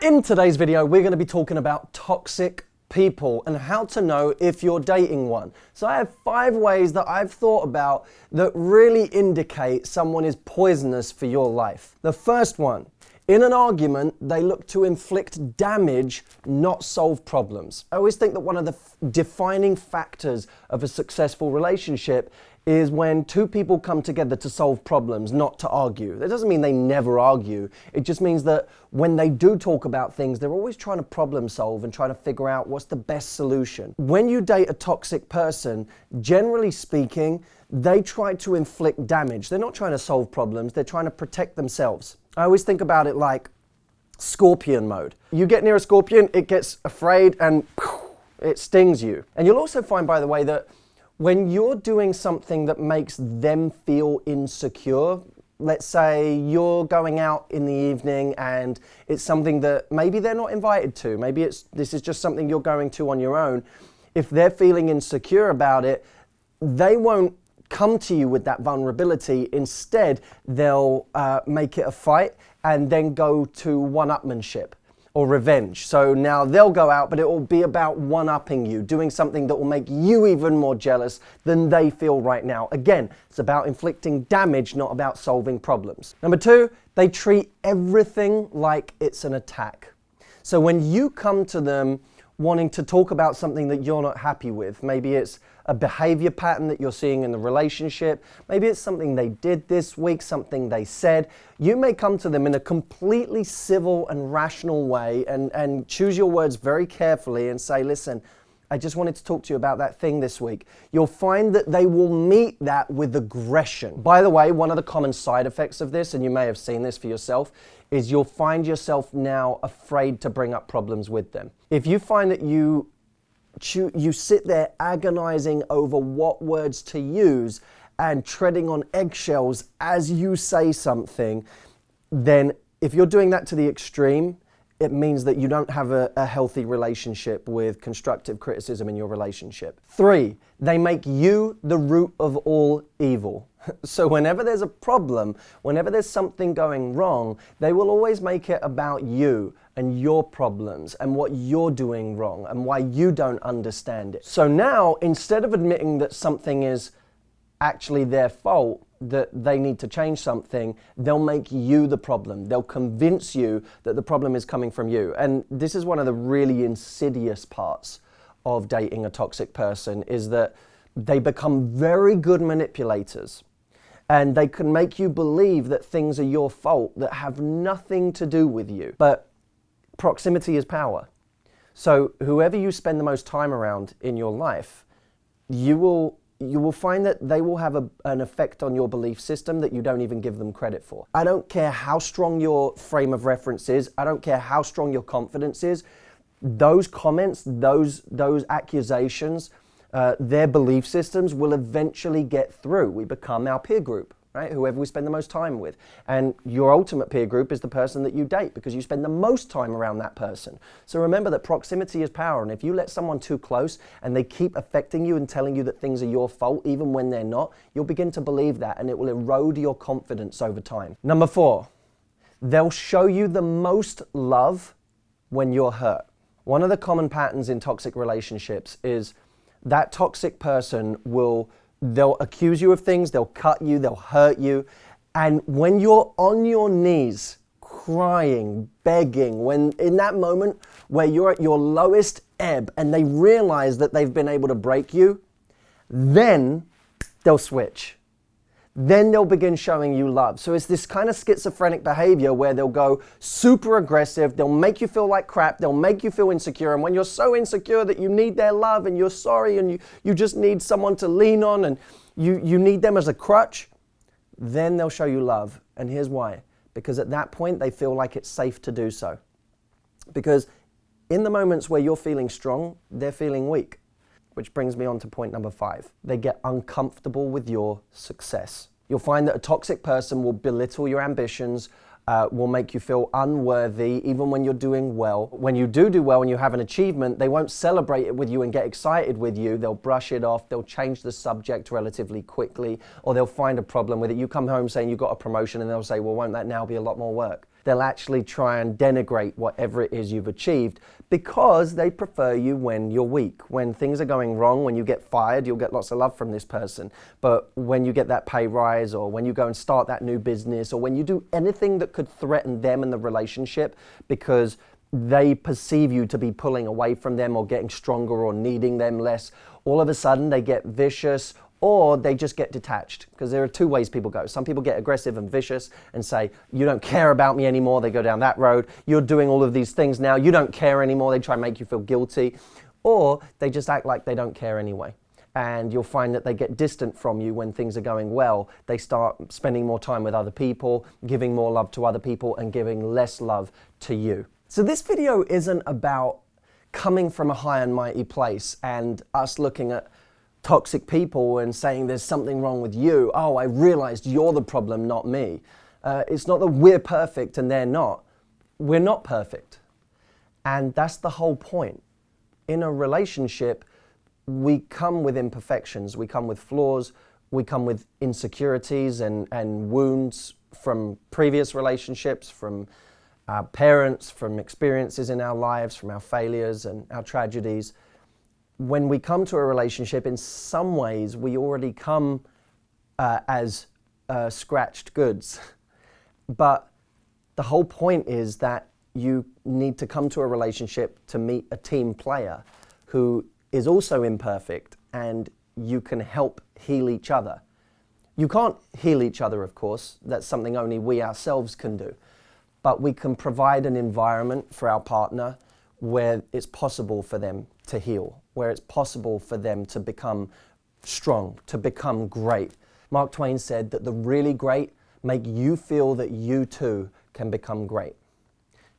In today's video, we're going to be talking about toxic people and how to know if you're dating one. So I have 5 ways that I've thought about that really indicate someone is poisonous for your life. The first one, in an argument, they look to inflict damage, not solve problems. I always think that one of the defining factors of a successful relationship is when 2 people come together to solve problems, not to argue. That doesn't mean they never argue. It just means that when they do talk about things, they're always trying to problem solve and trying to figure out what's the best solution. When you date a toxic person, generally speaking, they try to inflict damage. They're not trying to solve problems, they're trying to protect themselves. I always think about it like scorpion mode. You get near a scorpion, it gets afraid and it stings you. And you'll also find, by the way, that when you're doing something that makes them feel insecure, let's say you're going out in the evening and it's something that maybe they're not invited to, maybe this is just something you're going to on your own. If they're feeling insecure about it, they won't come to you with that vulnerability. Instead, they'll make it a fight and then go to one-upmanship or revenge. So now they'll go out, but it will be about one-upping you, doing something that will make you even more jealous than they feel right now. Again, it's about inflicting damage, not about solving problems. Number 2, they treat everything like it's an attack. So when you come to them wanting to talk about something that you're not happy with, maybe it's a behavior pattern that you're seeing in the relationship, maybe it's something they did this week, something they said, you may come to them in a completely civil and rational way and choose your words very carefully and say, listen, I just wanted to talk to you about that thing this week. You'll find that they will meet that with aggression. By the way, one of the common side effects of this, and you may have seen this for yourself, is you'll find yourself now afraid to bring up problems with them. If you find that you sit there agonizing over what words to use and treading on eggshells as you say something, then if you're doing that to the extreme, it means that you don't have a healthy relationship with constructive criticism in your relationship. 3, they make you the root of all evil. So whenever there's a problem, whenever there's something going wrong, they will always make it about you and your problems and what you're doing wrong and why you don't understand it. So now, instead of admitting that something is actually their fault, that they need to change something, they'll make you the problem. They'll convince you that the problem is coming from you. And this is one of the really insidious parts of dating a toxic person, is that they become very good manipulators. And they can make you believe that things are your fault that have nothing to do with you. But proximity is power. So whoever you spend the most time around in your life, you will find that they will have an effect on your belief system that you don't even give them credit for. I don't care how strong your frame of reference is. I don't care how strong your confidence is. Those comments, those accusations, their belief systems will eventually get through. We become our peer group, right? Whoever we spend the most time with. And your ultimate peer group is the person that you date because you spend the most time around that person. So remember that proximity is power. And if you let someone too close and they keep affecting you and telling you that things are your fault, even when they're not, you'll begin to believe that and it will erode your confidence over time. Number 4, they'll show you the most love when you're hurt. One of the common patterns in toxic relationships is that toxic person they'll accuse you of things, they'll cut you, they'll hurt you. And when you're on your knees, crying, begging, when in that moment where you're at your lowest ebb and they realize that they've been able to break you, then they'll switch. Then they'll begin showing you love. So it's this kind of schizophrenic behavior where they'll go super aggressive, they'll make you feel like crap, they'll make you feel insecure. And when you're so insecure that you need their love and you're sorry and you just need someone to lean on and you need them as a crutch, then they'll show you love. And here's why. Because at that point, they feel like it's safe to do so. Because in the moments where you're feeling strong, they're feeling weak. Which brings me on to point number 5. They get uncomfortable with your success. You'll find that a toxic person will belittle your ambitions, will make you feel unworthy even when you're doing well. When you do well and you have an achievement, they won't celebrate it with you and get excited with you. They'll brush it off, they'll change the subject relatively quickly, or they'll find a problem with it. You come home saying you got a promotion and they'll say, well, won't that now be a lot more work? They'll actually try and denigrate whatever it is you've achieved because they prefer you when you're weak. When things are going wrong, when you get fired, you'll get lots of love from this person. But when you get that pay rise, or when you go and start that new business, or when you do anything that could threaten them and the relationship because they perceive you to be pulling away from them or getting stronger or needing them less, all of a sudden they get vicious or they just get detached. Because there are two ways people go. Some people get aggressive and vicious and say, you don't care about me anymore. They go down that road. You're doing all of these things now. You don't care anymore. They try and make you feel guilty. Or they just act like they don't care anyway. And you'll find that they get distant from you when things are going well. They start spending more time with other people, giving more love to other people, and giving less love to you. So this video isn't about coming from a high and mighty place and us looking at toxic people and saying there's something wrong with you. Oh, I realized you're the problem, not me. It's not that we're perfect and they're not. We're not perfect. And that's the whole point. In a relationship, we come with imperfections, we come with flaws, we come with insecurities and wounds from previous relationships, from our parents, from experiences in our lives, from our failures and our tragedies. When we come to a relationship, in some ways, we already come as scratched goods. But the whole point is that you need to come to a relationship to meet a team player who is also imperfect, and you can help heal each other. You can't heal each other, of course. That's something only we ourselves can do. But we can provide an environment for our partner where it's possible for them to heal, where it's possible for them to become strong, to become great. Mark Twain said that the really great make you feel that you too can become great.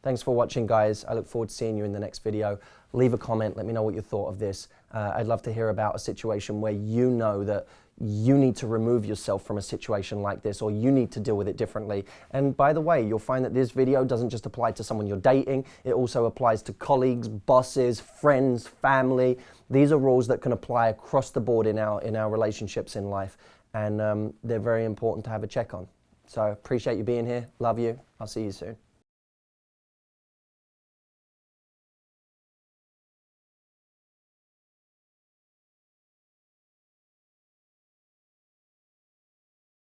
Thanks for watching, guys. I look forward to seeing you in the next video. Leave a comment. Let me know what you thought of this. I'd love to hear about a situation where you know that you need to remove yourself from a situation like this, or you need to deal with it differently. And by the way, you'll find that this video doesn't just apply to someone you're dating. It also applies to colleagues, bosses, friends, family. These are rules that can apply across the board in our relationships in life. And they're very important to have a check on. So appreciate you being here. Love you. I'll see you soon.